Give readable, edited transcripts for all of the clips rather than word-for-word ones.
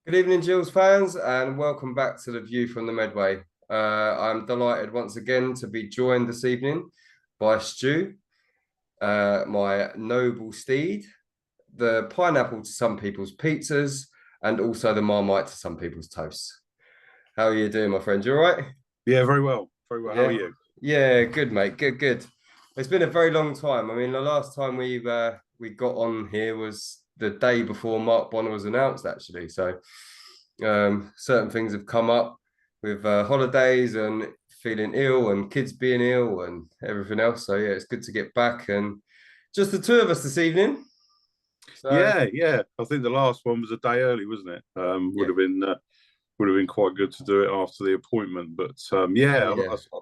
Good evening, Gills fans, and welcome back to the View from the Medway. I'm delighted once again to be joined this evening by Stu, my noble steed, the pineapple to some people's pizzas, and also the Marmite to some people's toasts. How are you doing, my friend? You all right? Yeah, very well. Very well. How are Yeah, you? yeah, good, mate. Good, good. It's been a very long time. I mean, the last time we got on here was the day before Mark Bonner was announced, actually. So, certain things have come up with holidays and feeling ill and kids being ill and everything else. So yeah, it's good to get back and just the two of us this evening. So Yeah. I think the last one was a day early, wasn't it? yeah, Would have been quite good to do it after the appointment. But yeah,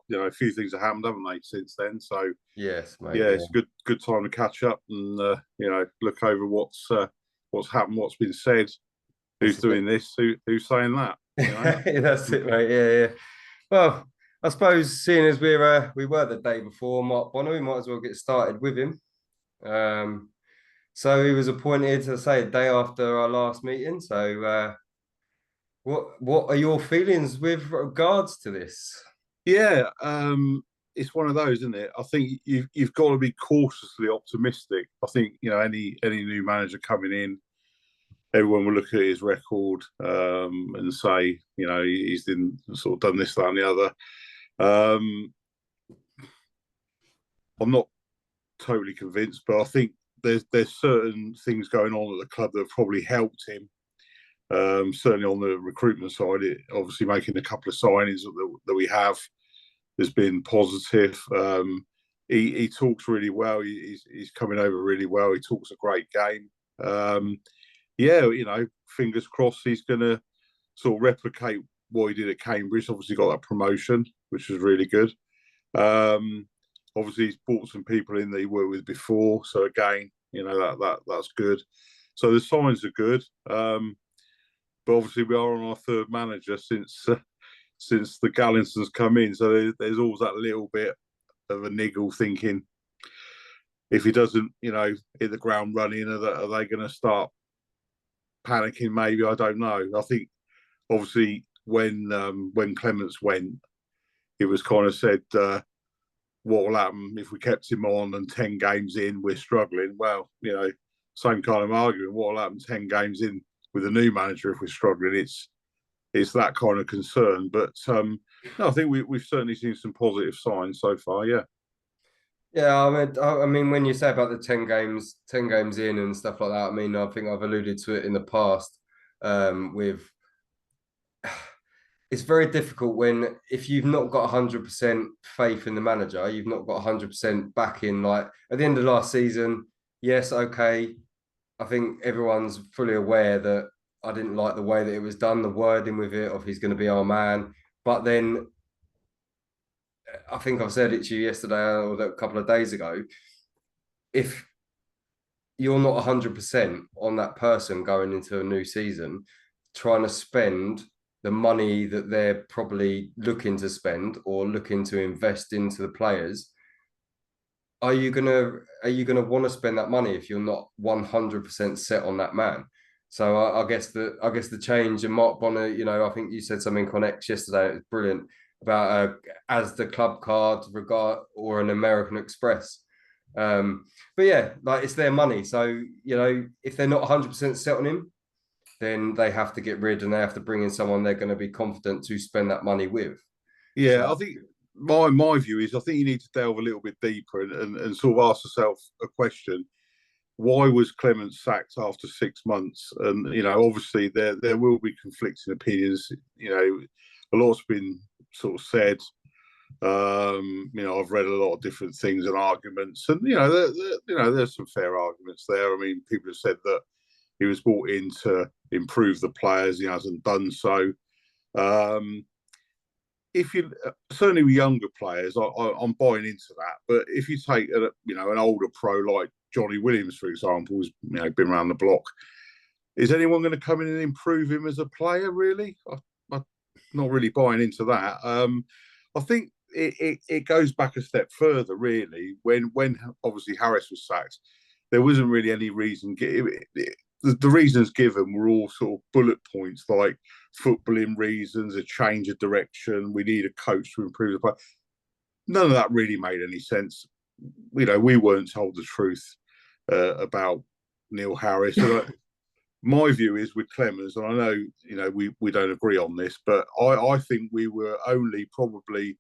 yeah, a few things have happened, haven't they, since then? So yes, mate. yeah, Yeah. it's a good time to catch up and look over what's happened, what's been said, This who's is it. doing this, who's saying that. That's it, mate. Yeah, yeah. Well, I suppose seeing as we were the day before Mark Bonner, we might as well get started with him. Um, so he was appointed, to say, a day after our last meeting. So what are your feelings with regards to this? Yeah, it's one of those, isn't it? I think you've got to be cautiously optimistic. I think any new manager coming in, everyone will look at his record and say, he's done this, that, and the other. Um, I'm not totally convinced, but I think there's certain things going on at the club that have probably helped him. Certainly on the recruitment side, obviously making a couple of signings that we have has been positive. He talks really well. He's coming over really well. He talks a great game. Yeah, fingers crossed he's going to sort of replicate what he did at Cambridge. Obviously, got that promotion, which was really good. Um, Obviously, he's brought some people in that he worked with before. So again, that's good. So the signs are good. But obviously, we are on our third manager since the Gallinsons come in. So there's always that little bit of a niggle thinking if he doesn't, hit the ground running, are they going to start panicking? Maybe, I don't know. I think obviously when Clements went, it was kind of said, what will happen if we kept him on and 10 games in we're struggling? Well, same kind of argument. What will happen 10 games in with a new manager if we're struggling? It's that kind of concern. But no, I think we've certainly seen some positive signs so far. Yeah. Yeah, I mean, when you say about the 10 games in and stuff like that, I mean, I think I've alluded to it in the past. With it's very difficult when if you've not got 100% faith in the manager, you've not got 100% backing. Like at the end of last season, yes, okay, I think everyone's fully aware that I didn't like the way that it was done, the wording with it of he's going to be our man. But then I think I've said it to you yesterday or a couple of days ago. If you're not 100% on that person going into a new season, trying to spend the money that they're probably looking to spend or looking to invest into the players, are you gonna want to spend that money if you're not 100% set on that man? So I guess the change and Mark Bonner, I think you said something on X yesterday. It was brilliant about as the club card regard or an American Express. But yeah, like it's their money. So, if they're not 100% set on him, then they have to get rid and they have to bring in someone they're going to be confident to spend that money with. Yeah, I So, think my view is I think you need to delve a little bit deeper and sort of ask yourself a question. Why was Clement sacked after 6 months? And obviously there will be conflicting opinions. A lot's been sort of said. I've read a lot of different things and arguments, and there's some fair arguments there. I mean, people have said that he was brought in to improve the players. He hasn't done so. Um, if you certainly with younger players, I'm buying into that. But if you take an older pro like Johnny Williams, for example, who's been around the block, is anyone going to come in and improve him as a player? Really, I'm not really buying into that. I think it goes back a step further, really. When obviously Harris was sacked, there wasn't really any reason. the reasons given were all sort of bullet points, like footballing reasons, a change of direction, we need a coach to improve the play. None of that really made any sense. We weren't told the truth about Neil Harris. And my view is with Clemens, and I know, we don't agree on this, but I think we were only probably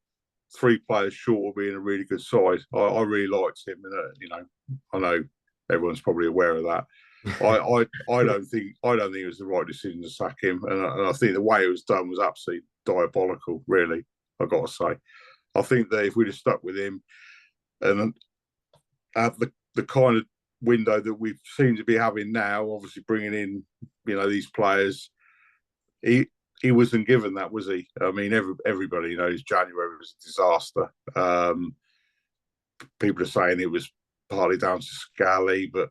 3 players short of being a really good side. I really liked him, and I know everyone's probably aware of that. I don't think it was the right decision to sack him, and I think the way it was done was absolutely diabolical. Really, I've got to say. I think that if we'd have stuck with him and have the kind of window that we seem to be having now, obviously bringing in these players, he wasn't given that, was he? I mean, everybody knows January was a disaster. People are saying it was partly down to Scally, but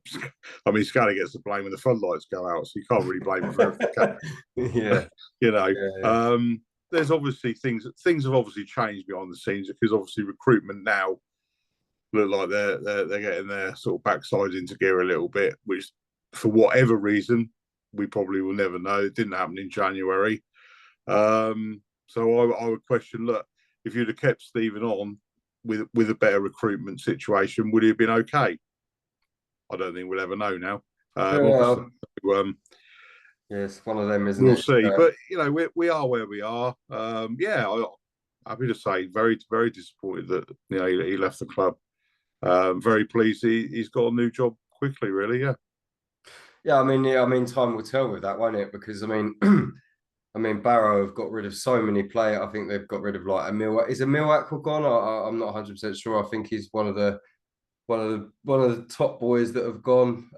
I mean, Scally gets the blame when the floodlights go out, so you can't really blame him for everything. Yeah. There's obviously things have obviously changed behind the scenes, because obviously recruitment now look like they're getting their sort of backside into gear a little bit, which for whatever reason we probably will never know. It didn't happen in January. So I would question, look, if you'd have kept Stephen on with a better recruitment situation, would he have been okay? I don't think we'll ever know now. Obviously, yeah, it's one of them, isn't we'll it? see. But we are where we are. I'm happy to say, very, very disappointed that he left the club. Very pleased he's got a new job quickly. Really, yeah. Yeah, I mean, time will tell with that, won't it? Because I mean, Barrow have got rid of so many players. I think they've got rid of like Is Emil Aqua gone? I'm not 100% sure. I think he's one of the top boys that have gone.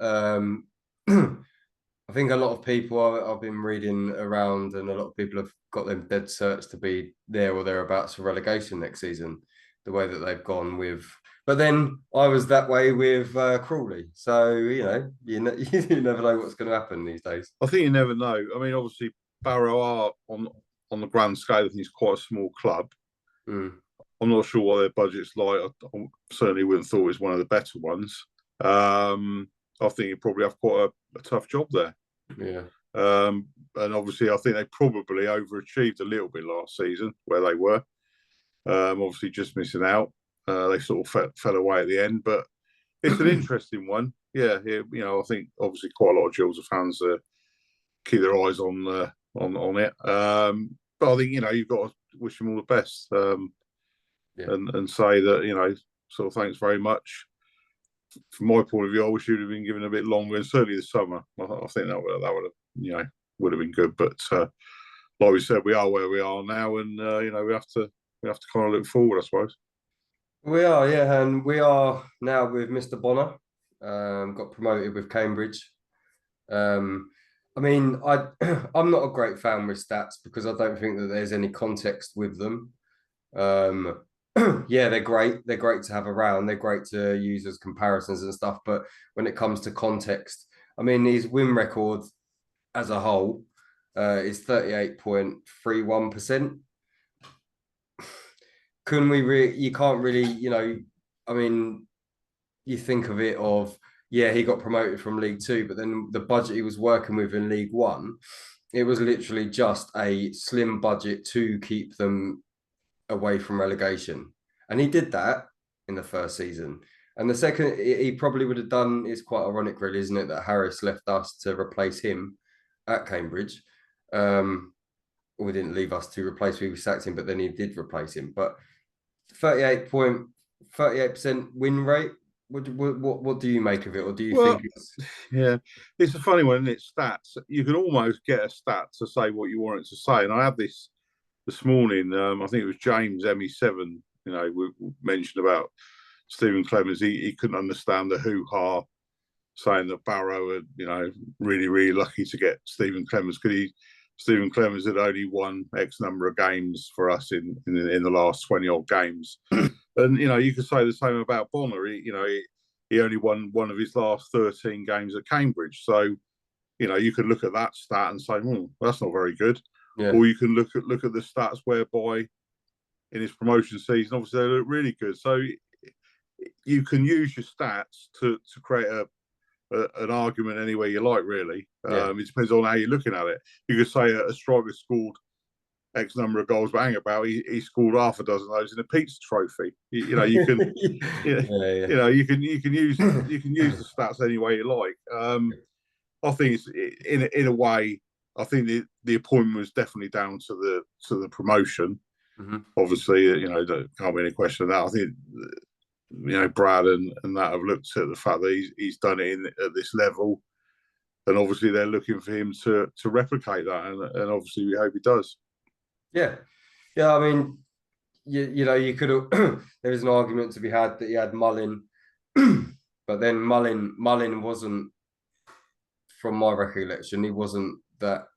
I think a lot of people I've been reading around, and a lot of people have got them dead certs to be there or thereabouts for relegation next season. The way that they've gone with, but then I was that way with Crawley. So you never know what's going to happen these days. I think you never know. I mean, obviously Barrow are on the grand scale, I think it's quite a small club. Mm. I'm not sure what their budget's like. I certainly wouldn't thought it was one of the better ones. I think you probably have quite a tough job there. Yeah. And obviously, I think they probably overachieved a little bit last season where they were. Obviously, just missing out. They sort of fell away at the end, but it's an interesting one. Yeah, I think obviously quite a lot of Gills fans keep their eyes on it. But I think you've got to wish them all the best, and say that sort of thanks very much. From my point of view, I wish you'd have been given a bit longer, and certainly the summer. I think that would have been good. But like we said, we are where we are now, and we have to kind of look forward, I suppose. We are, yeah, and we are now with Mr. Bonner. Got promoted with Cambridge. I mean, I'm not a great fan with stats because I don't think that there's any context with them. Yeah, they're great. They're great to have around. They're great to use as comparisons and stuff. But when it comes to context, I mean, his win record as a whole is 38.31%. You can't really, I mean, you think of it of, yeah, he got promoted from League Two, but then the budget he was working with in League One, it was literally just a slim budget to keep them away from relegation. And he did that in the first season. And the second, he probably would have done, it's quite ironic, really, isn't it, that Harris left us to replace him at Cambridge. We didn't leave us to replace him, we sacked him, but then he did replace him. But 38% win rate. What do you make of it, or do you think it's? Yeah, it's a funny one, isn't it? Stats. You can almost get a stat to say what you want it to say. And I had this morning. I think it was James ME7. We mentioned about Stephen Clemens. He couldn't understand the hoo-ha, saying that Barrow had, really, really lucky to get Stephen Clemens, because Stephen Clemens had only won X number of games for us in the last 20 odd games. And you could say the same about Bonner. He only won one of his last 13 games at Cambridge. So you could look at that stat and say, that's not very good. Yeah. Or you can look at the stats whereby in his promotion season, obviously they look really good. So you can use your stats to create an argument anywhere you like, really. Yeah. It depends on how you're looking at it. You could say a striker scored X number of goals, but hang about, he scored half a dozen of those in a pizza trophy. You know, you can, you know, Yeah, you know, you can use the stats any way you like. I think it's in a way. I think the appointment was definitely down to the promotion. Mm-hmm. Obviously, you know, there can't be any question of that. I think, you know, Brad and that have looked at the fact that he's done it at this level, and obviously they're looking for him to replicate that, and obviously we hope he does. Yeah. Yeah. I mean, you know, you could have, there is an argument to be had that he had Mullin, but then Mullin wasn't, from my recollection, he wasn't that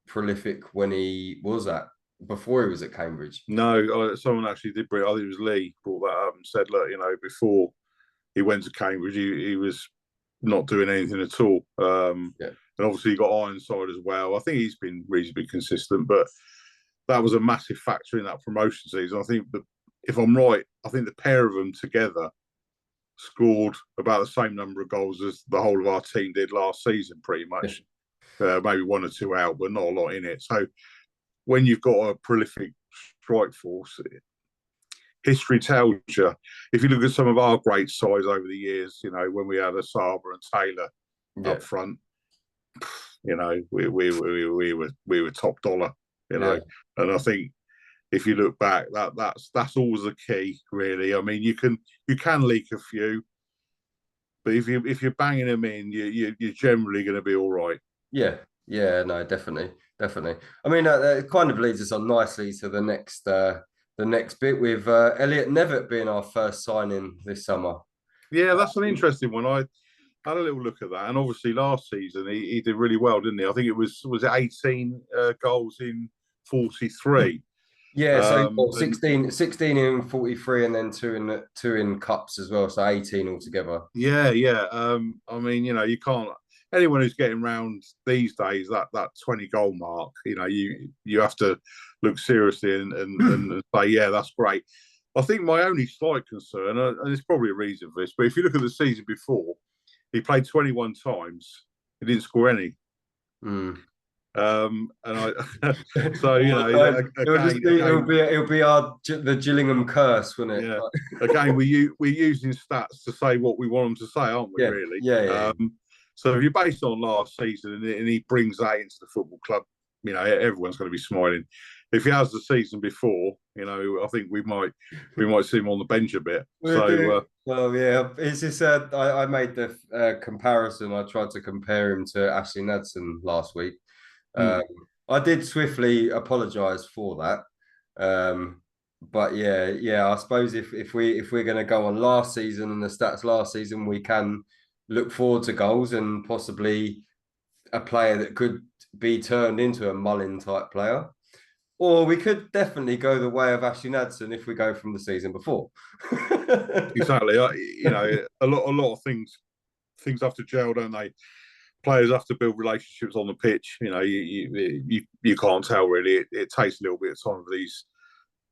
prolific when he was before he was at Cambridge. No, someone actually did bring. I think it was Lee brought that up and said, look, you know, before he went to Cambridge, he was not doing anything at all. Yeah. And obviously he got Ironside as well. I think he's been reasonably consistent, but that was a massive factor in that promotion season. I think if I'm right, I think the pair of them together scored about the same number of goals as the whole of our team did last season, pretty much. Yeah. Maybe one or two out, but not a lot in it. So when you've got a prolific strike force, history tells you. If you look at some of our great sides over the years, you know, when we had a Saba and Taylor up front, you know, we were top dollar, you know. And I think if you look back, that's always the key, really. I mean, you can leak a few, but if you're banging them in, you're generally going to be all right. Yeah, no, definitely. I mean, that kind of leads us on nicely to the next bit with Elliot Nevitt being our first signing this summer. Yeah, that's an interesting one. I had a little look at that, and obviously last season he did really well, didn't he? I think it was it 18 goals in 43. Yeah, so 16 in 43, and then two in cups as well, so 18 altogether. Yeah. I mean, you know, you can't. Anyone who's getting round these days that 20 goal mark, you know, you have to look seriously and say, yeah, that's great. I think my only slight concern, and there's probably a reason for this, but if you look at the season before, he played 21 times. He didn't score any. And I, so you know, it'll be the Gillingham curse, wouldn't it? Yeah. Again, we're using stats to say what we want them to say, aren't we? Yeah. Really? Yeah. So if you're based on last season and he brings that into the football club, you know, everyone's going to be smiling. If he has the season before, you know, I think we might see him on the bench a bit. Well, yeah, it's just I made the comparison. I tried to compare him to Ashley Nadson last week. I did swiftly apologise for that. But yeah, I suppose if we're going to go on last season and the stats last season, we can look forward to goals and possibly a player that could be turned into a Mullin type player. Or we could definitely go the way of Ashley Nadson if we go from the season before. Exactly. You know, a lot of things have to gel, don't they? Players have to build relationships on the pitch. You know, you can't tell really. It takes a little bit of time for these,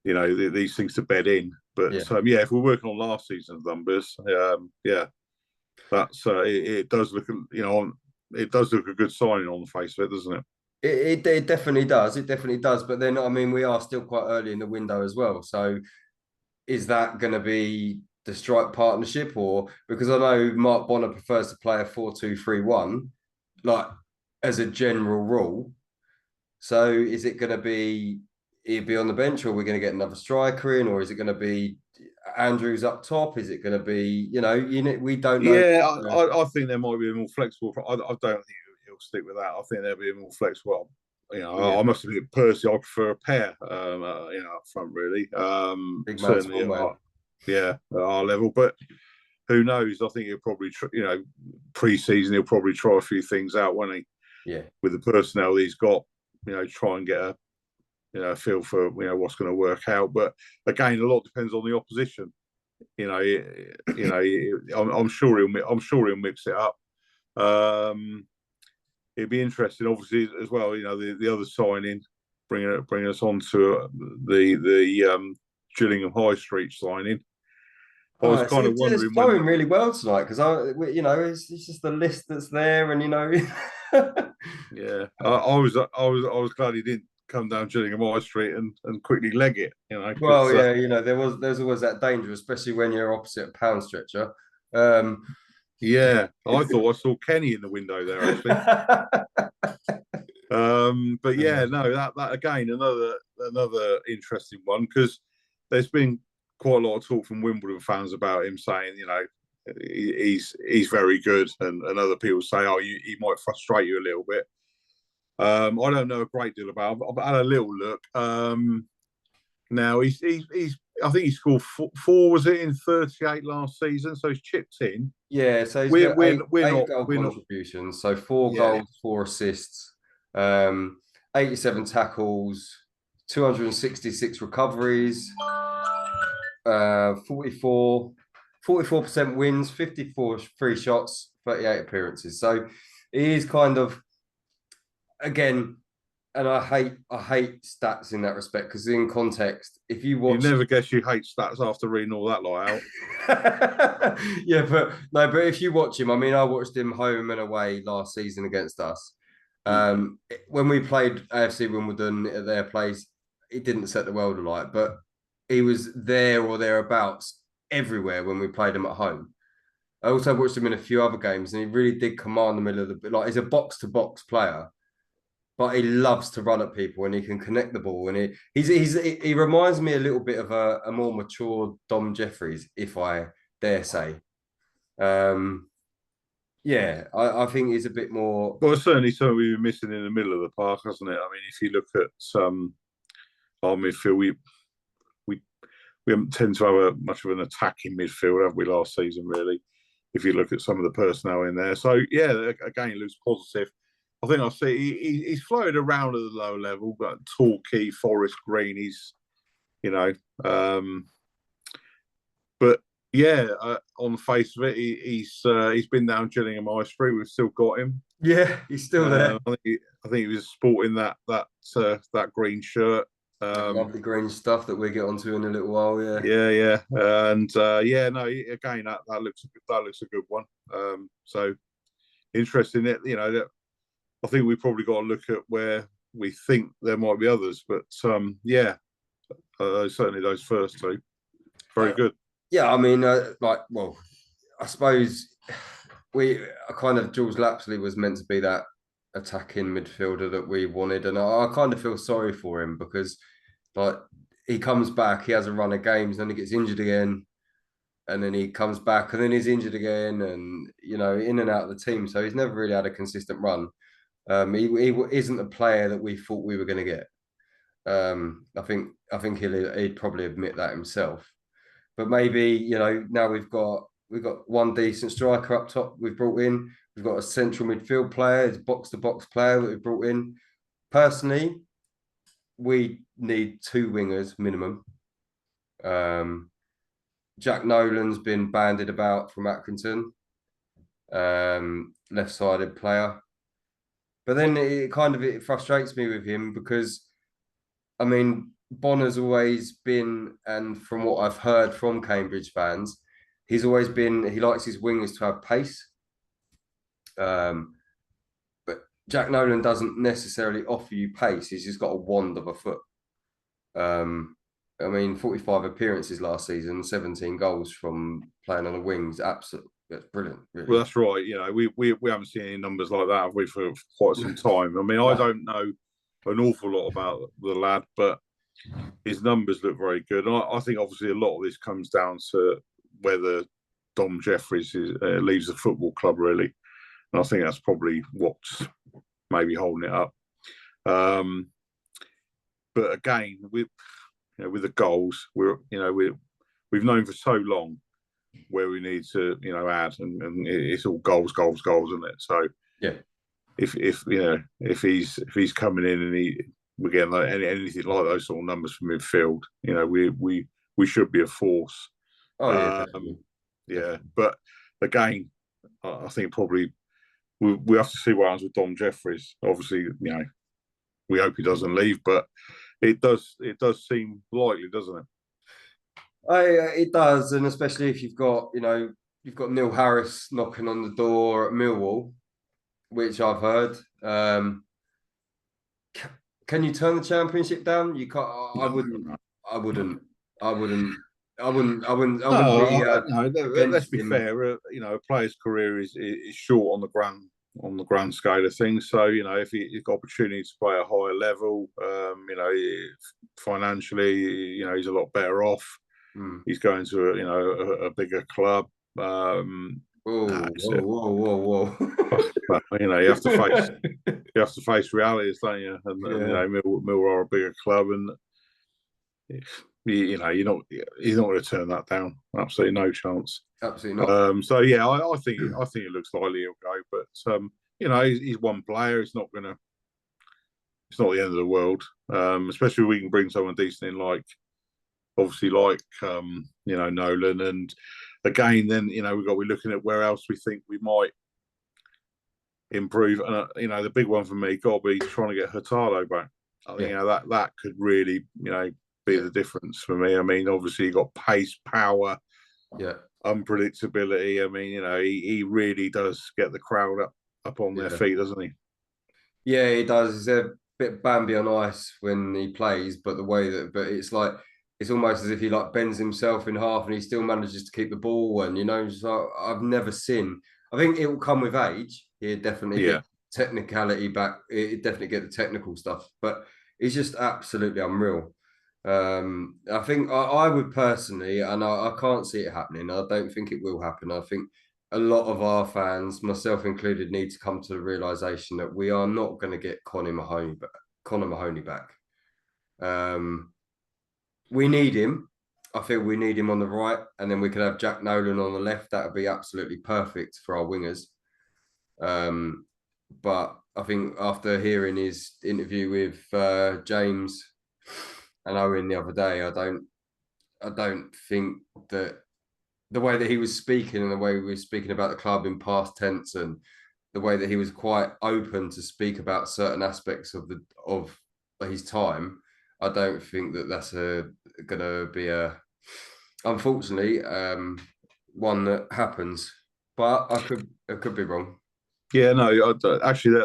you know, these things to bed in. But yeah, if we're working on last season's numbers, that's it does look, you know, it does look a good signing on the face of it, doesn't it? It definitely does. It definitely does. But then, I mean, we are still quite early in the window as well. So is that going to be the strike partnership, or because I know Mark Bonner prefers to play a 4-2-3-1, like as a general rule. So is it going to be he'll be on the bench, or are we going to get another striker in, or is it going to be Andrews up top? Is it going to be, we don't know. Yeah, I think there might be a more flexible. I don't think he'll stick with that. I think there'll be a more flexible. You know, I must admit, personally, I prefer a pair. You know, up front really. Certainly, at our level. But who knows? I think he'll probably, pre-season he'll probably try a few things out, won't he? Yeah. With the personnel he's got, try and get a feel for what's going to work out. But again, a lot depends on the opposition. I'm sure he'll mix it up. It'd be interesting, obviously, as well. The other signing, bringing us on to the Gillingham High Street signing. I Oh, was kind of it's wondering when. flowing really well tonight because it's just the list that's there, and Yeah, I was glad he didn't come down Gillingham High Street and quickly leg it. well, Because yeah, there's always that danger, especially when you're opposite a pound stretcher. yeah, I thought I saw Kenny in the window there actually. But yeah, no, that again another interesting one because there's been quite a lot of talk from Wimbledon fans about him saying, he's very good, and other people say, oh, he might frustrate you a little bit. I don't know a great deal about him. I've had a little look. Now he's I think he scored four was it in 38 last season, so he's chipped in. Yeah, so he's We're got we're we're eight not goal we're not contributions, so four yeah. goals, four assists, 87 tackles, 266 recoveries, 44% wins, 54 free shots, 38 appearances. So he is kind of, again, and I hate stats in that respect because in context, if you You watch never guess you hate stats after reading all that lot out. yeah, but no, but if you watch him, I mean, I watched him home and away last season against us. When we played AFC Wimbledon at their place, it didn't set the world alight, but he was there or thereabouts everywhere when we played him at home. I also watched him in a few other games, and he really did command the middle of the like. He's a box to box player, but he loves to run at people and he can connect the ball. And he reminds me a little bit of a more mature Dom Jeffries, if I dare say. Um, yeah, I think he's a bit more. Well, it's certainly something we've been missing in the middle of the park, hasn't it? I mean, if you look at our midfield, we we haven't tend to have much of an attacking midfield, have we? Last season, really. If you look at some of the personnel in there, so yeah, again, it looks positive. I think I see he's floated around at the low level, but Torquay, Forest Green, um, but yeah, on the face of it, he's been down Gillingham High Street. We've still got him. Yeah, he's still there. I think he was sporting that green shirt. Lovely green stuff that we'll get onto in a little while. Yeah, Yeah, and yeah, no, again, that looks a good one. So interesting. I think we probably got to look at where we think there might be others, but yeah, certainly those first two, very good. yeah. I mean, well, I suppose we kind of Jules Lapsley was meant to be that attacking midfielder that we wanted, and I kind of feel sorry for him because like he comes back, he has a run of games, then he gets injured again, and then he comes back, and then he's injured again, and in and out of the team. So he's never really had a consistent run. He isn't a player that we thought we were going to get. I think he'd probably admit that himself. But maybe now we've got one decent striker up top we've brought in. We've got a central midfield player, it's box to box player that we've brought in. Personally, we need two wingers minimum. Jack Nolan's been bandied about from Accrington, left-sided player. But then it frustrates me with him because, I mean, Bonner's always been, and from what I've heard from Cambridge fans, he likes his wingers to have pace. But Jack Nolan doesn't necessarily offer you pace. He's just got a wand of a foot. I mean, 45 appearances last season, 17 goals from playing on the wings. Absolutely, that's brilliant. Really. Well, that's right. We haven't seen any numbers like that, have we, for quite some time. I mean, I don't know an awful lot about the lad, but his numbers look very good. And I think obviously a lot of this comes down to whether Dom Jeffries leaves the football club, really. And I think that's probably what's maybe holding it up. But again, with the goals, we've known for so long where we need to add, and it's all goals, isn't it? So yeah, if he's coming in and we're getting like anything like those sort of numbers from midfield, we should be a force. Oh yeah, yeah. But again, I think probably we have to see what happens with Dom Jeffries. Obviously, we hope he doesn't leave, but it does seem likely, doesn't it? It does, and especially if you've got Neil Harris knocking on the door at Millwall, which I've heard. Can you turn the championship down? You can't. I No, wouldn't. no. I wouldn't. I wouldn't. I wouldn't No, be no. Let's against be him. fair. A player's career is short on the grand scale of things. So if he's got opportunity to play at a higher level, financially, he's a lot better off. Hmm. He's going to a bigger club. No, Whoa, whoa, whoa, whoa, you have to face whoa. realities, don't you? And Yeah, Mill are a bigger club, and he's not going to turn that down. Absolutely no chance. absolutely not. So yeah, I think it looks likely he'll go, but he's one player. It's not the end of the world. Especially if we can bring someone decent in, obviously Nolan, and again, then we've got to be looking at where else we think we might improve. And the big one for me got to be trying to get Hurtado back. I think Yeah, that could really be yeah, the difference for me. I mean, obviously you got pace, power, yeah, unpredictability. I mean, he really does get the crowd up on their yeah. feet, doesn't he? Yeah, he does. He's a bit Bambi on ice when he plays, but but it's like it's almost as if he like bends himself in half and he still manages to keep the ball. And so I've never seen. I think it will come with age. He'll definitely Yeah, get technicality back. It definitely get the technical stuff, but he's just absolutely unreal. I think I would personally, and I can't see it happening. I don't think it will happen. I think a lot of our fans, myself included, need to come to the realization that we are not going to get Connor Mahoney back. Um, we need him. I feel we need him on the right, and then we could have Jack Nolan on the left. That would be absolutely perfect for our wingers. Um, but I think after hearing his interview with James and Owen the other day, I don't think that the way that he was speaking and the way we were speaking about the club in past tense and the way that he was quite open to speak about certain aspects of his time, I don't think that that's gonna be a unfortunately one that happens. But I could be wrong. yeah. No, actually,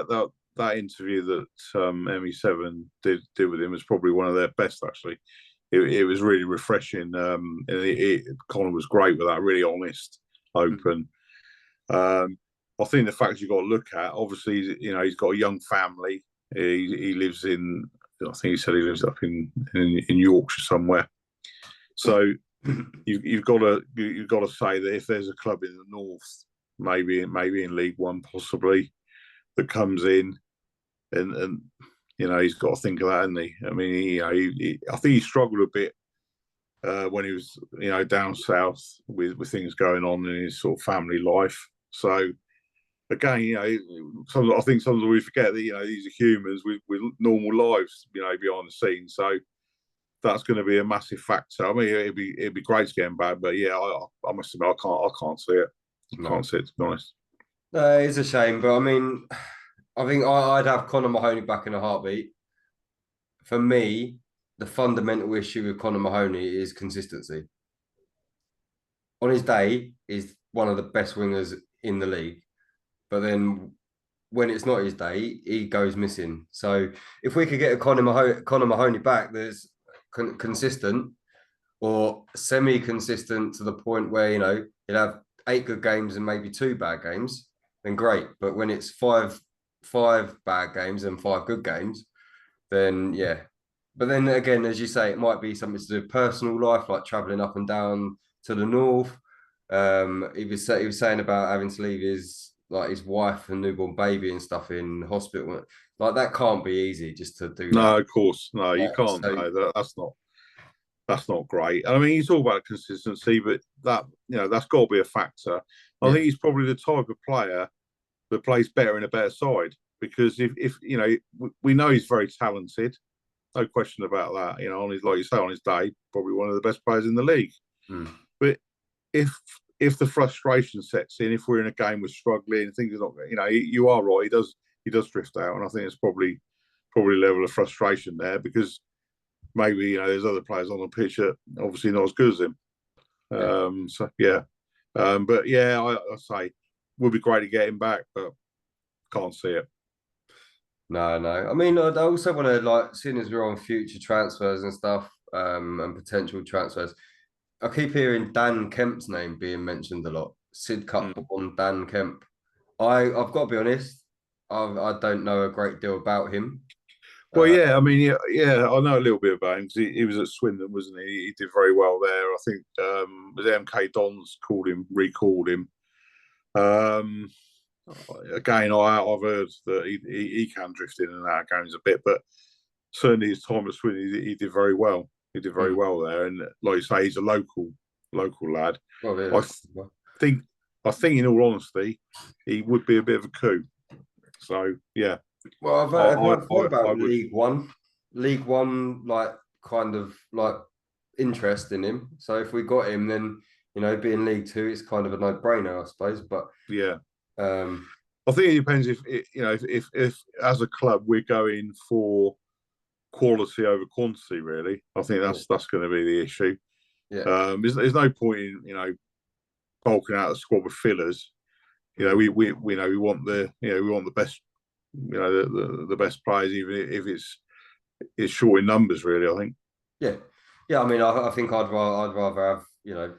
that interview that ME7 did with him was probably one of their best. Actually, it was really refreshing. And Connor was great with that, really honest, open. Um, I think the fact you've got to look at, obviously, he's got a young family. He lives in, I think he said he lives up in Yorkshire somewhere. So you've got to say that if there's a club in the north, maybe in League One possibly, that comes in and he's got to think of that, hasn't he? I mean, I think he struggled a bit when he was down south with things going on in his sort of family life. So again, I think sometimes we forget that these are humans with normal lives, behind the scenes. So that's going to be a massive factor. I mean, it'd be great to get him back, but yeah, I must admit, I can't see it. I No, can't see it, to be honest. it's a shame, but I mean, I think I'd have Connor Mahoney back in a heartbeat. For me, the fundamental issue with Connor Mahoney is consistency. On his day, he's one of the best wingers in the league, but then when it's not his day, he goes missing. So if we could get a Connor Mahoney back, there's consistent or semi-consistent to the point where he'll have 8 good games and maybe 2 bad games, then great. But when it's five bad games and 5 good games, then yeah. But then again, as you say, it might be something to do with personal life, like traveling up and down to the north. He was saying about having to leave his wife and newborn baby and stuff in hospital. Like that can't be easy just to do that. No, of course, no, you can't. So No, that's not great. I mean, he's all about consistency, but that's got to be a factor. I yeah, think he's probably the type of player that plays better in a better side because if we know he's very talented, no question about that. On his like you say on his day, probably one of the best players in the league. mm, But if if the frustration sets in, if we're in a game we're struggling, things are not, you are right. He does drift out, and I think it's probably a level of frustration there because maybe there's other players on the pitch that obviously not as good as him. Yeah. So yeah, but yeah, I say would be great to get him back, but can't see it. No, no. I mean, I also want to like, seeing as we're on future transfers and stuff, and potential transfers. I keep hearing Dan Kemp's name being mentioned a lot. Sid Cup Mm. on Dan Kemp. I've got to be honest. I don't know a great deal about him. Well, Uh, yeah, I mean, yeah, I know a little bit about him because he was at Swindon, wasn't he? He did very well there. I think was MK Dons recalled him. Um, Again, I've heard that he can drift in and out of games a bit, but certainly his time at Swindon, he did very well. He did very mm, well there, and like you say, he's a local lad. well, I really. think, in all honesty, he would be a bit of a coup. So yeah, Well, I've heard I about would. League One, like kind of like interest in him. So if we got him, then being League Two, it's kind of a no-brainer, I suppose. But Yeah, um, I think it depends if as a club we're going for quality over quantity. Really, I think yeah, that's going to be the issue. yeah, There's no point in bulking out the squad with fillers. We want we want the best the best players, even if it's short in numbers. Really, I think. yeah, yeah. I mean, I think I'd rather have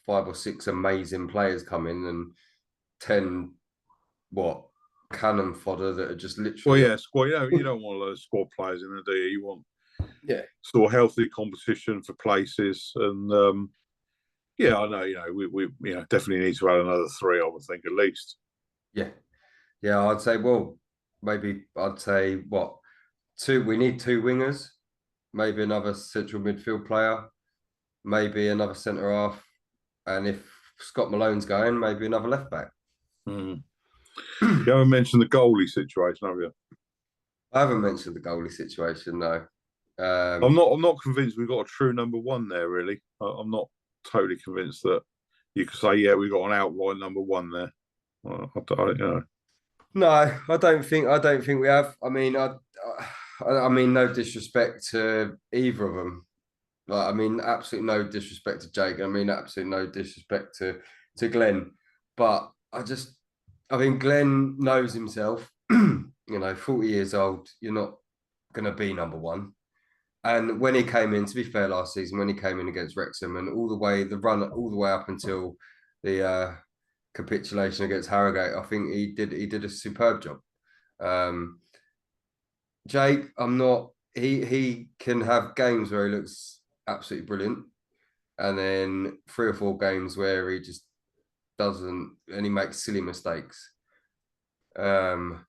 five or six amazing players come in than 10 what cannon fodder that are just Well, literally yeah, squad. You don't want a lot of squad players in there, do you? You want yeah, sort of healthy competition for places, and yeah, I know. We definitely need to add another three. I would think at least. yeah, yeah. I'd say maybe I'd say what two. We need two wingers, maybe another central midfield player, maybe another centre half, and if Scott Malone's going, maybe another left back. Mm. You haven't mentioned the goalie situation, have you? I haven't mentioned the goalie situation though. I'm Um, not. I'm not convinced we've got a true number one there. Really, I'm not totally convinced that you could say, yeah, we've got an outright number one there. no, I don't think we have. I mean, no disrespect to either of them. Like, I mean, absolutely no disrespect to Jake. I mean, absolutely no disrespect to Glenn. But I mean, Glenn knows himself. 40 years old, you're not going to be number one. And when he came in, to be fair, last season, when he came in against Wrexham and all the way up until the capitulation against Harrogate, I think he did a superb job. Um, Jake, I'm not. He can have games where he looks absolutely brilliant, and then 3 or 4 games where he just doesn't, and he makes silly mistakes. Um,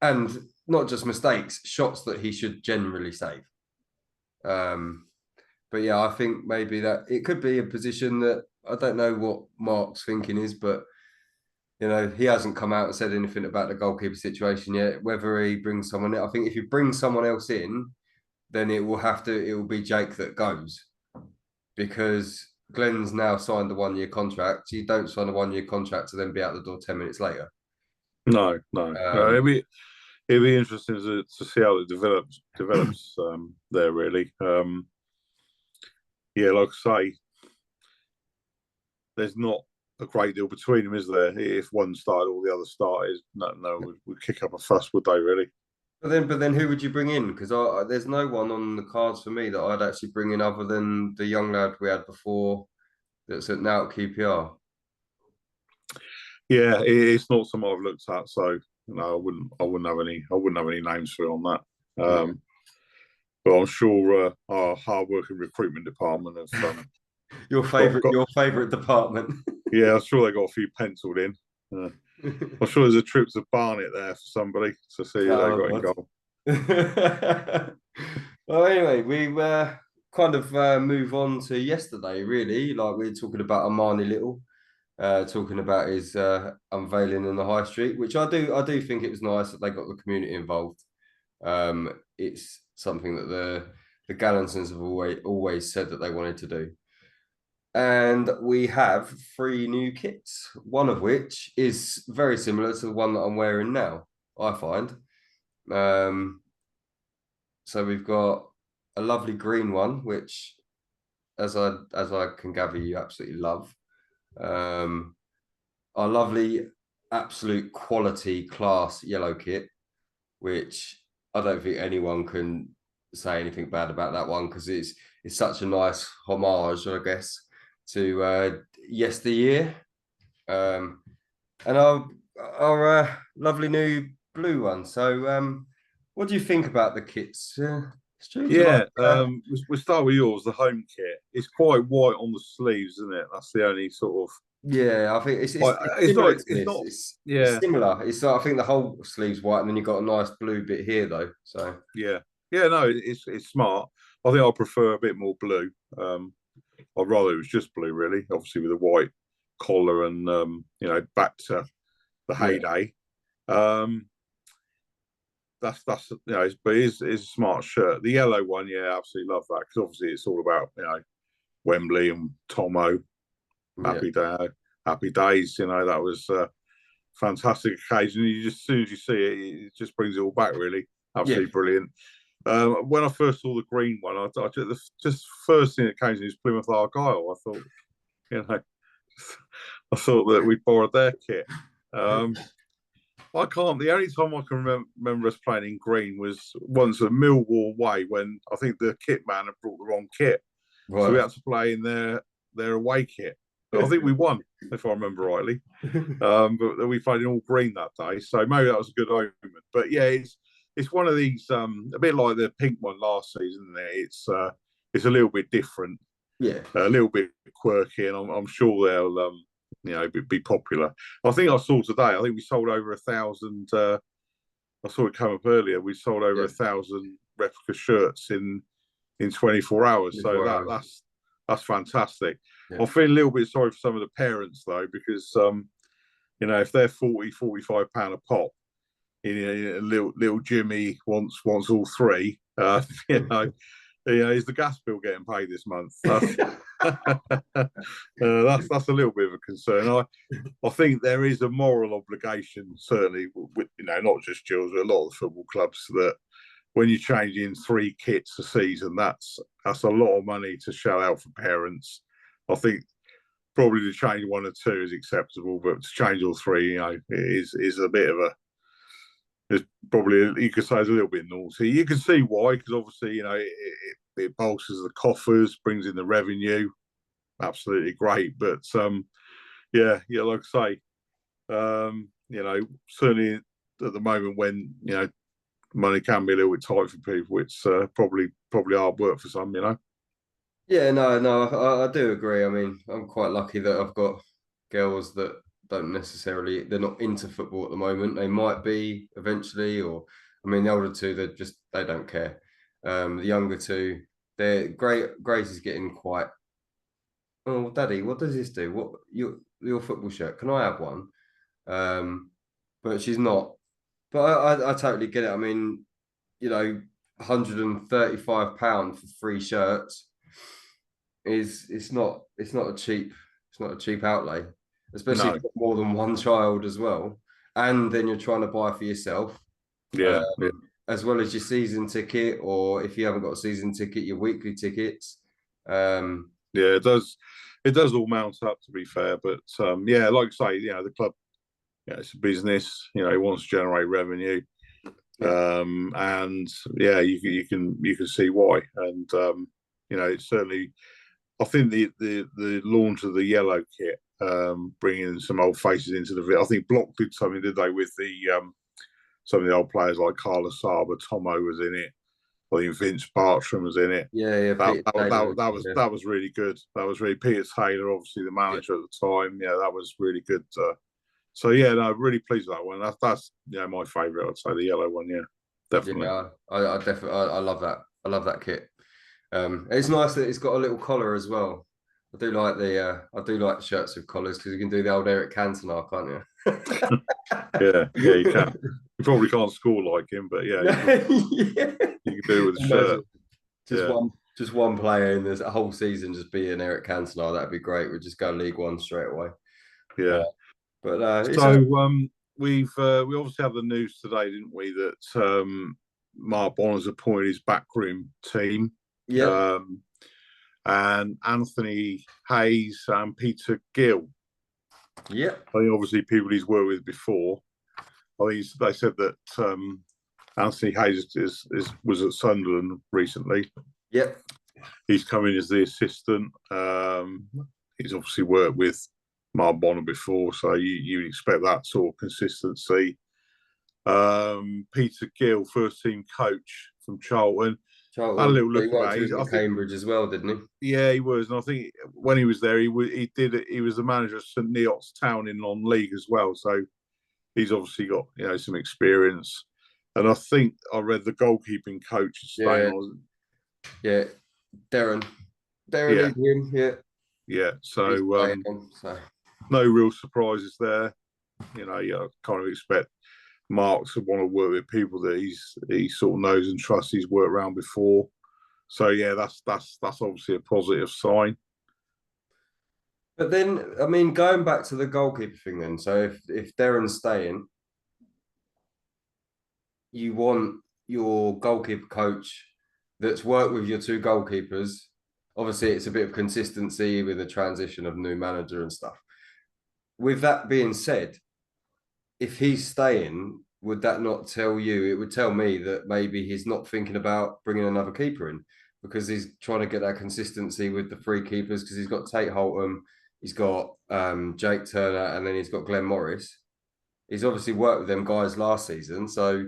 and not just mistakes, shots that he should generally save. Um, but yeah, I think maybe that it could be a position that I don't know what Mark's thinking is, but he hasn't come out and said anything about the goalkeeper situation yet. Whether he brings someone in, I think if you bring someone else in, then it will be Jake that goes because Glenn's now signed a 1 year contract. You don't sign a 1 year contract to then be out the door 10 minutes later. No, no. Um, It'd be interesting to see how it develops there. Really, yeah. Like I say, there's not a great deal between them, is there? If one started, all the other started, no would kick up a fuss, would they? Really? but then who would you bring in? Because there's no one on the cards for me that I'd actually bring in other than the young lad we had before that's now at QPR. Yeah, it's not something I've looked at, so no, I wouldn't have any. I wouldn't have any names for it on that. No. But I'm sure our hard-working recruitment department have Your got favorite, got. your favorite department. Yeah, I'm sure they got a few penciled in. I'm sure there's a trip to Barnet there for somebody to see who they got in Oh goal. God. Well, anyway, we kind of move on to yesterday. Really, like we were talking about Armani Little, talking about his unveiling in the high street, which I do think it was nice that they got the community involved. It's something that the Gallantons have always said that they wanted to do. And we have 3 new kits, one of which is very similar to the one that I'm wearing now, I find. So we've got a lovely green one, which as I can gather, you absolutely love. Our lovely, absolute quality class yellow kit, which I don't think anyone can say anything bad about that one, because it's such a nice homage, I guess, to yesteryear. And our lovely new blue one. So, what do you think about the kits, Stu? Do you like? Yeah, we'll start with yours, the home kit. It's quite white on the sleeves, isn't it? That's the only sort of. Yeah, I think it's It's similar not. to It's this. not. It's Yeah, similar. It's I think the whole sleeve's white, and then you've got a nice blue bit here, though. So yeah, yeah. No, it's smart. I think I prefer a bit more blue. I'd rather it was just blue, really. Obviously, with a white collar and back to the yeah, heyday. Um, that's but it's a smart shirt. The yellow one, yeah, absolutely love that, because obviously it's all about Wembley and Tomo. yeah, Happy days. That was a fantastic occasion. You just, as soon as you see it, it just brings it all back. Really, yeah, absolutely brilliant. When I first saw the green one, I just first thing that came to me was Plymouth Argyle. I thought, you know, I thought that we borrowed their kit. I can't. The only time I can remember us playing in green was once at Millwall way, when I think the kit man had brought the wrong kit, so we right. had to play in their away kit. But I think we won, if I remember rightly. But we played in all green that day, so maybe that was a good omen. But yeah, it's one of these, a bit like the pink one last season. There, it's a little bit different, Yeah, a little bit quirky, and I'm sure they'll be popular. I think I saw today. I think we sold over 1,000. I saw it come up earlier. We sold over yeah. 1,000 replica shirts in 24 hours. So 24 hours. that's fantastic. Yeah, I feel a little bit sorry for some of the parents though, because if they're 45 pound a pop, little Jimmy wants all three. Is the gas bill getting paid this month? That's a little bit of a concern. I think there is a moral obligation, certainly, with not just Gills, but a lot of the football clubs, that when you're changing 3 kits a season, that's a lot of money to shell out for parents. I think probably to change 1 or 2 is acceptable, but to change all 3, is a bit of a. It's probably, you could say, it's a little bit naughty. You can see why, because obviously it bolsters the coffers, brings in the revenue. Absolutely great, but like I say, certainly at the moment when money can be a little bit tight for people, it's probably hard work for some. yeah. No, I do agree. I mean, I'm quite lucky that I've got girls that don't necessarily, they're not into football at the moment. They might be eventually, or I mean, the older two, they don't care. The younger two, they're great. Grace is getting quite. Oh, Daddy, what does this do? What your football shirt? Can I have one? But she's not. But I totally get it. I mean, £135 for 3 shirts is it's not a cheap outlay, especially if No, you've got more than one child as well, and then you're trying to buy for yourself, yeah, yeah, as well as your season ticket, or if you haven't got a season ticket, your weekly tickets. yeah. It does all mount up, to be fair, but yeah, like I say, the club, it's a business. It wants to generate revenue, Yeah, and yeah, you can see why, and it's certainly. I think the launch of the yellow kit, bringing some old faces into the. I think Block did something, did they, with some of the old players like Carlos Saba, Tomo was in it. I think Vince Bartram was in it. yeah. That Peter that, Taylor, that, that was yeah, that was really good. That was really Peter Taylor, obviously the yeah, manager at the time. Yeah, that was really good. So yeah, no, really pleased with that one. That's my favourite. I'd say the yellow one. Yeah, definitely. yeah. I definitely I love that. I love that kit. It's nice that it's got a little collar as well. I do like shirts with collars, because you can do the old Eric Cantona, can't Yeah, yeah, you can. you? You probably can't score like him, but yeah, Yeah. you can do it with a shirt. Imagine just Yeah, one player in this a whole season just be an Eric Cantona. That'd be great. We'd just go League One straight away. Uh, yeah. but it's So we obviously had the news today, didn't we, that Mark Bonner's appointed his backroom team, yeah, um, and Anthony Hayes and Peter Gill. Yep. I think obviously people he's worked with before. I think they said that Anthony Hayes was at Sunderland recently. Yep. He's come in as the assistant. He's obviously worked with Mark Bonner before, so you'd expect that sort of consistency. Peter Gill, first team coach from Charlton. I had a little He look worked about with it. him I at think, Cambridge as well, didn't he? yeah, he was, and I think when he was there, he was the manager of St Neots Town in non-league as well. So he's obviously got some experience. And I think I read the goalkeeping coach is staying Yeah. on. Yeah. Darren. Yeah, Darren is him. Yeah. yeah. He's So staying on. So no real surprises there. You kind of expect Mark to want to work with people that he sort of knows and trusts. He's worked around before. So yeah, that's obviously a positive sign. but then, I mean, going back to the goalkeeper thing, then. So if Darren's staying, you want your goalkeeper coach that's worked with your two goalkeepers. Obviously, it's a bit of consistency with the transition of new manager and stuff. With that being said, if he's staying, would that not tell you? It would tell me that maybe he's not thinking about bringing another keeper in because he's trying to get that consistency with the three keepers because he's got Tate Holtham, he's got Jake Turner, and then he's got Glenn Morris. He's obviously worked with them guys last season, so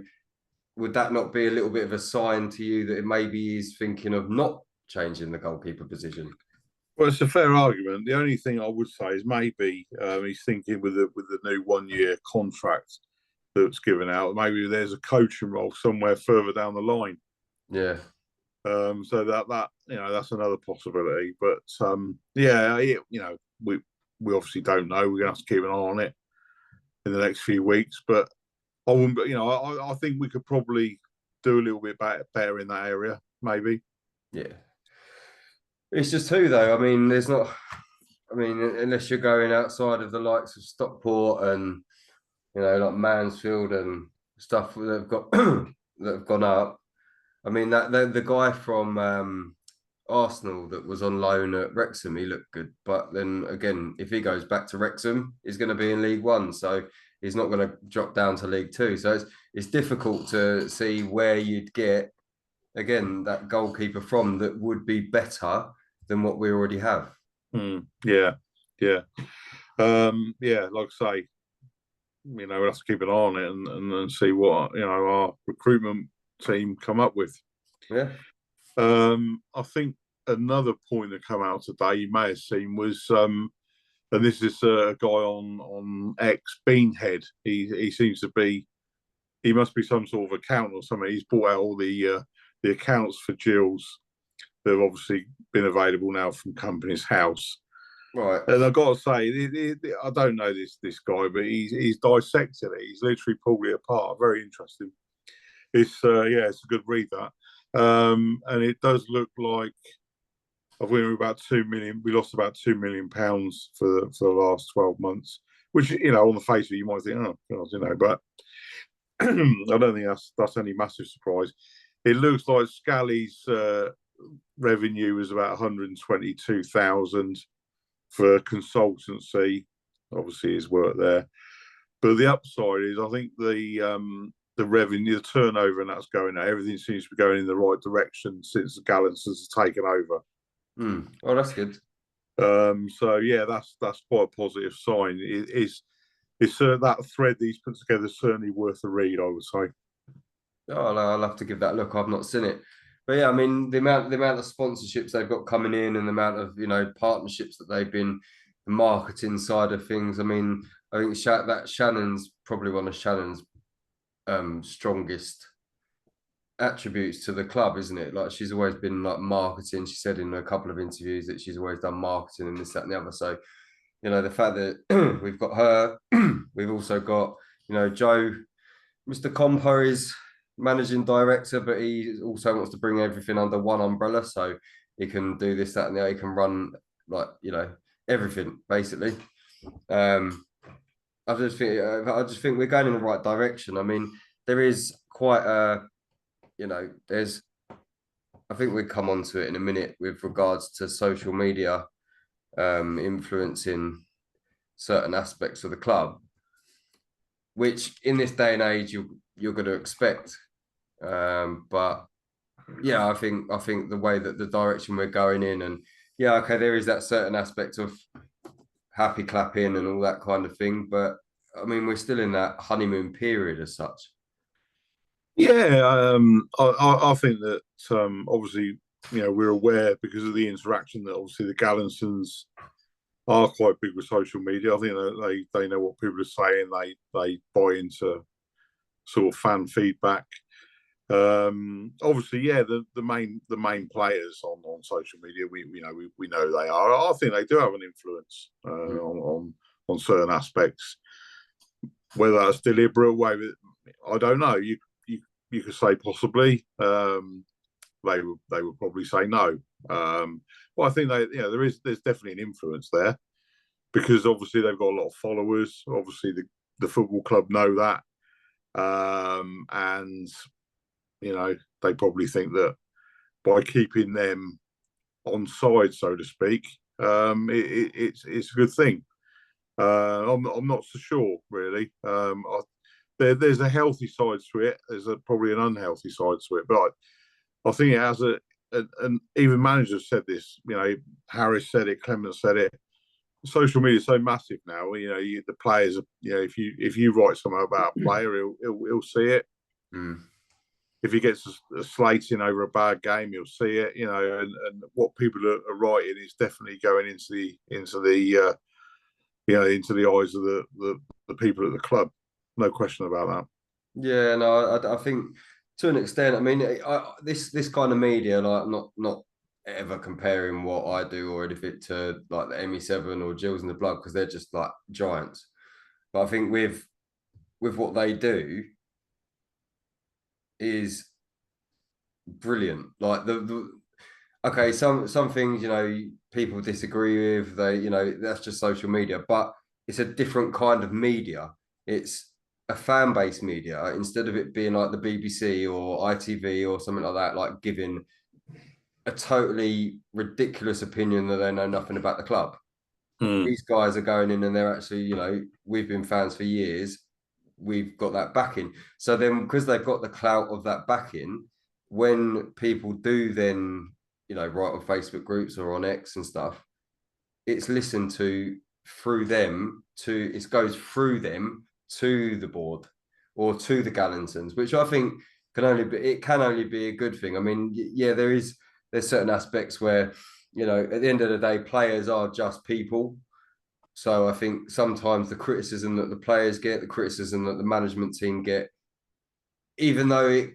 would that not be a little bit of a sign to you that maybe he's thinking of not changing the goalkeeper position? Well, it's a fair argument. The only thing I would say is maybe he's thinking with the new 1 year contract that's given out, maybe there's a coaching role somewhere further down the line. Yeah. So that that's another possibility. But yeah, we obviously don't know. We're gonna have to keep an eye on it in the next few weeks. But I wouldn't. I think we could probably do a little bit better in that area, maybe. Yeah. It's just who though. I mean, there's not. I mean, unless you're going outside of the likes of Stockport and like Mansfield and stuff that have got that have gone up. I mean, that the guy from Arsenal that was on loan at Wrexham, he looked good. But then again, if he goes back to Wrexham, he's going to be in League One, so he's not going to drop down to League Two. So it's difficult to see where you'd get again that goalkeeper from that would be better than what we already have. Yeah, yeah, yeah. Like I say, we'll have to keep an eye on it and see what our recruitment team come up with. Yeah. I think another point that came out today you may have seen was and this is a guy on X Beanhead. He seems to be he must be some sort of accountant or something. He's brought out all the accounts for Gills. They've obviously been available now from Company's House. Right. And I've got to say, I don't know this guy, but he's dissected it. He's literally pulled it apart. Very interesting. It's it's a good read that, and it does look like I've won about 2 million. We lost about £2 million for the last 12 months, which on the face of it, you might think, oh God, but I don't think that's any massive surprise. It looks like Scally's revenue was about 122,000 for consultancy. Obviously, his work there, but the upside is I think the revenue, the turnover, and that's going. Everything seems to be going in the right direction since the Gallants has taken over. Oh, that's good. So yeah, that's quite a positive sign. It's that thread that he's put together is certainly worth a read, I would say. Oh, I'll have to give that a look. I've not seen it, but yeah, I mean the amount of sponsorships they've got coming in and the amount of partnerships that they've been the marketing side of things. I mean, I think that Shannon's probably one of Shannon's strongest attributes to the club, isn't it? Like she's always been like marketing. She said in a couple of interviews that she's always done marketing and this, that, and the other. So, the fact that we've got her, we've also got, Joe, Mr. Compo is managing director, but he also wants to bring everything under one umbrella. So he can do this, that, and the other. He can run everything basically. I just think we're going in the right direction. I mean, there is quite a there's I think we come on to it in a minute with regards to social media influencing certain aspects of the club, which in this day and age you're going to expect. But yeah, I think the way that the direction we're going in, and yeah, okay, there is that certain aspect of happy clapping and all that kind of thing, but I mean we're still in that honeymoon period as such. Yeah, I think that obviously, we're aware because of the interaction that obviously the Gallinsons are quite big with social media. I think that they know what people are saying. They buy into sort of fan feedback. Obviously, yeah, the main players on social media, we know they are. I think they do have an influence Mm. on certain aspects. Whether that's deliberate, I don't know. You could say possibly. They would probably say no. But I think there's definitely an influence there because obviously they've got a lot of followers. Obviously, the football club know that, and they probably think that by keeping them on side, so to speak, it's a good thing. I'm not so sure really. There's a healthy side to it. There's probably an unhealthy side to it, but I think it has and even managers said this. Harris said it, Clement said it. Social media is so massive now. The players. If you write something about a player, he'll see it. Mm. If he gets a slating over a bad game, you'll see it. And what people are writing is definitely going into the into the eyes of the people at the club. No question about that. Yeah, no, I think to an extent. I mean, this kind of media, like not ever comparing what I do or anything to like the ME7 or Gills in the Blood because they're just like giants. But I think with what they do is brilliant. Like the okay, some things people disagree with. That's just social media, but it's a different kind of media. It's a fan based media instead of it being like the BBC or ITV or something like that, like giving a totally ridiculous opinion that they know nothing about the club. Mm. These guys are going in and they're actually, we've been fans for years. We've got that backing. So then, because they've got the clout of that backing, when people do then, write on Facebook groups or on X and stuff, it's listened to through them it goes through them to the board or to the Gallantons, which I think can only be a good thing. I mean, yeah, there's certain aspects where, at the end of the day, players are just people. So I think sometimes the criticism that the players get, the criticism that the management team get, even though it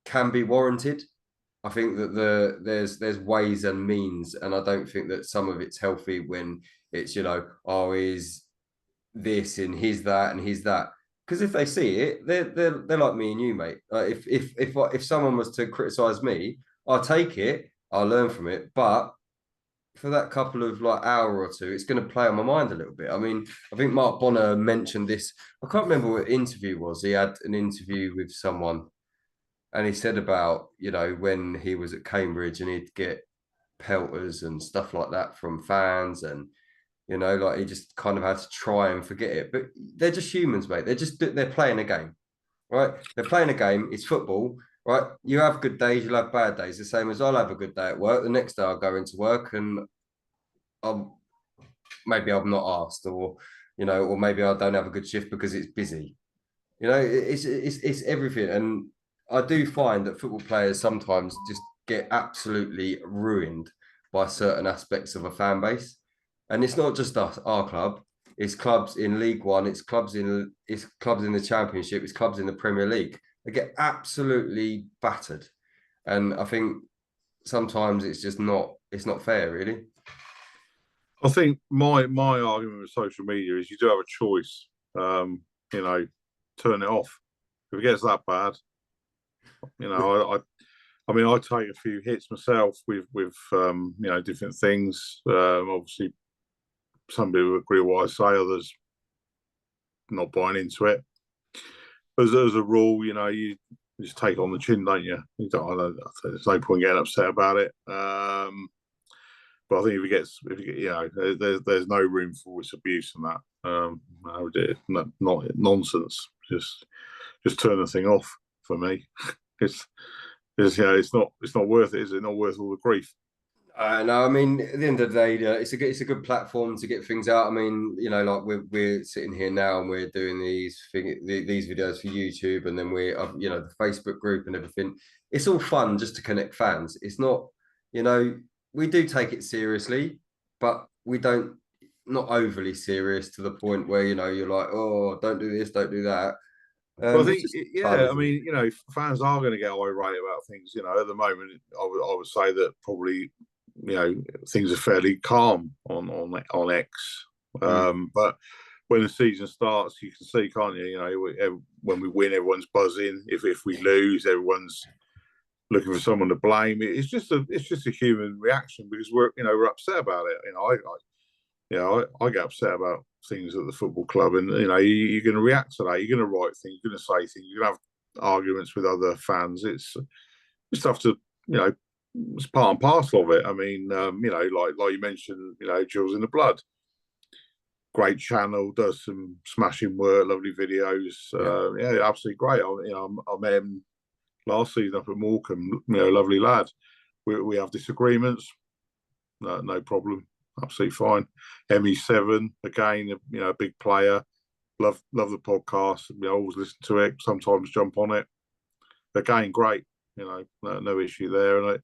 can be warranted, I think that there's ways and means, and I don't think that some of it's healthy when it's oh he's this and he's that and he's that. Because if they see it, they're like me and you, mate. If someone was to criticize me, I'll take it, I'll learn from it, but for that couple of like hour or two, it's going to play on my mind a little bit. I mean, I think Mark Bonner mentioned this. I can't remember what interview was. He had an interview with someone, and he said about when he was at Cambridge and he'd get pelters and stuff like that from fans, and like he just kind of had to try and forget it. But they're just humans, mate. They're playing a game, right? They're playing a game. It's football. Right, you have good days, you'll have bad days. The same as I'll have a good day at work. The next day I'll go into work and I'll maybe I'm not asked, or or maybe I don't have a good shift because it's busy. It's everything, and I do find that football players sometimes just get absolutely ruined by certain aspects of a fan base, and it's not just us, our club. It's clubs in League One. It's clubs in the Championship. It's clubs in the Premier League. They get absolutely battered, and I think sometimes it's just not. It's not fair, really. I think my argument with social media is you do have a choice. You know, turn it off if it gets that bad. I mean, I take a few hits myself with different things. Obviously, some people agree with what I say, others not buying into it. As a rule, you just take it on the chin, don't you? There's no point getting upset about it. But I think there's no room for its abuse and that. Not nonsense. Just turn the thing off for me. It's not worth it, is it? Not worth all the grief. No, I mean, at the end of the day, it's a good platform to get things out. I mean, like we're sitting here now and we're doing these videos for YouTube, and then we're the Facebook group and everything. It's all fun just to connect fans. It's not, we do take it seriously, but we don't, not overly serious to the point where you're like, oh, don't do this, don't do that. Well, I think, I mean, fans are going to get irate about things. At the moment, I would say that probably, things are fairly calm on X. But when the season starts, you can see, can't you? When we win, everyone's buzzing. If we lose, everyone's looking for someone to blame. It's just a human reaction because we're upset about it. I get upset about things at the football club, and you're going to react to that. You're going to write things. You're going to say things. You're going to have arguments with other fans. It's stuff to it's part and parcel of it. I mean, like you mentioned, Gills in the Blood. Great channel, does some smashing work, lovely videos. Absolutely great. I met him last season up at Morecambe. Lovely lad. We have disagreements. No problem. Absolutely fine. ME7 again, a big player. Love the podcast. Always listen to it. Sometimes jump on it. Again, great. No issue there. And like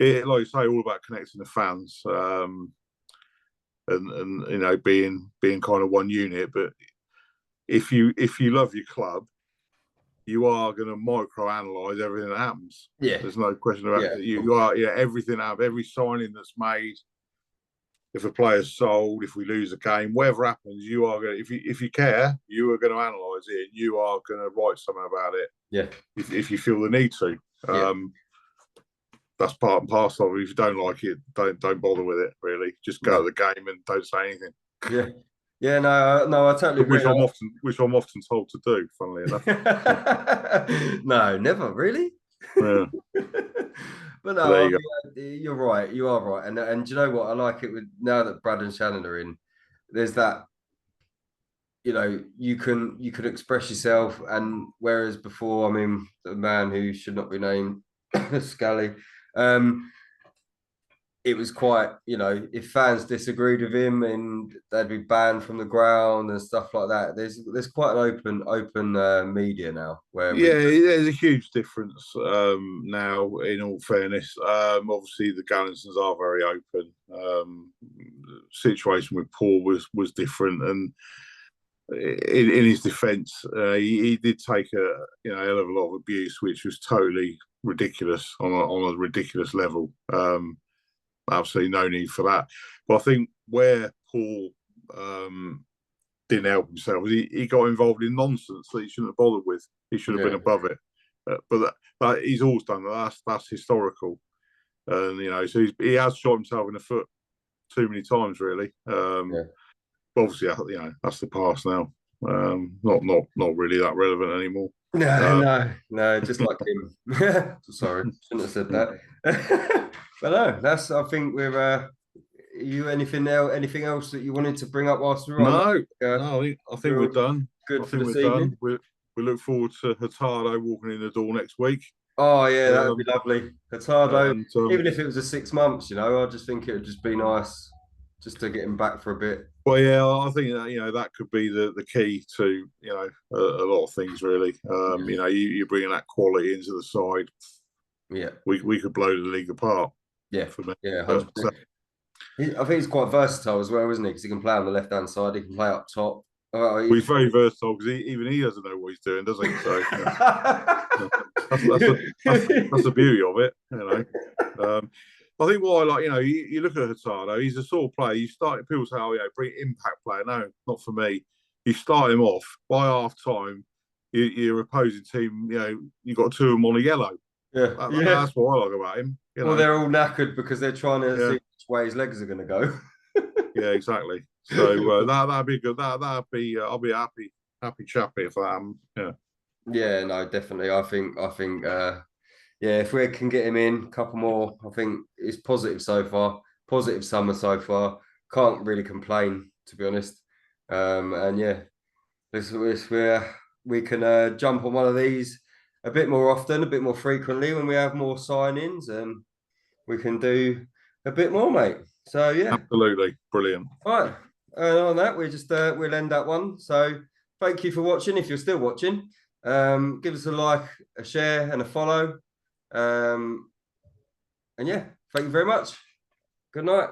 you say, all about connecting the fans, and being kind of one unit. But if you love your club, you are going to micro-analyze everything that happens. Yeah, there's no question about it. You are everything out of every signing that's made. If a player's sold, if we lose a game, whatever happens, you are going to, if you care, you are going to analyse it. You are going to write something about it. Yeah. If you feel the need to. That's part and parcel of it. If you don't like it, don't bother with it, really. Just go to the game and don't say anything. Yeah. Yeah, no, I totally agree. Which I'm often told to do, funnily enough. No, never, really? Yeah. But no, you're right. You are right. And do you know what? I like it with now that Brad and Shannon are in, there's that, you can express yourself. And whereas before, I mean, the man who should not be named, Scally, it was quite, if fans disagreed with him and they'd be banned from the ground and stuff like that. There's quite an open media now where there's a huge difference now. In all fairness, obviously the Gallinsons are very open. Situation with Paul was different, and in his defence, he did take a hell of a lot of abuse, which was totally ridiculous on a ridiculous level. Absolutely no need for that. But I think where Paul didn't help himself, he got involved in nonsense that he shouldn't have bothered with. He should have been above it. But that he's always done that. That's historical. And so he has shot himself in the foot too many times, really. But obviously, that's the past now. Not really that relevant anymore. No, just like him. Sorry, shouldn't have said that. But no, I think we're. You anything else that you wanted to bring up whilst we're on? No, I think we're done. Good for this evening. We look forward to Hurtado walking in the door next week. Oh yeah, that would be lovely. Hurtado, even if it was a 6 months, I just think it would just be nice just to get him back for a bit. Well, yeah, I think that that could be the key to a lot of things, really. You're bringing that quality into the side. Yeah, we could blow the league apart. Yeah, for me. Yeah, 100%. I think he's quite versatile as well, isn't he? Because he can play on the left-hand side, he can play up top. He's very versatile because even he doesn't know what he's doing, does he? So that's the beauty of it, I think what I like, you look at Hurtado, he's a sort of player. You start, people say, oh, bring impact player. No, not for me. You start him off by half time, your opposing team, you've got two of them on a yellow. That's what I like about him. Well, they're all knackered because they're trying to see which way his legs are going to go. Yeah, exactly. So that'd be good. That'd be I'll be happy chappy if that happened. Yeah. Yeah, no, definitely. I think yeah, if we can get him in, a couple more, I think it's positive so far. Positive summer so far. Can't really complain, to be honest. And yeah, this where we can jump on one of these a bit more often, a bit more frequently when we have more signings, and we can do a bit more, mate. So yeah. Absolutely brilliant. All right. And on that, we just we'll end that one. So thank you for watching. If you're still watching, give us a like, a share, and a follow. And yeah, thank you very much. Good night.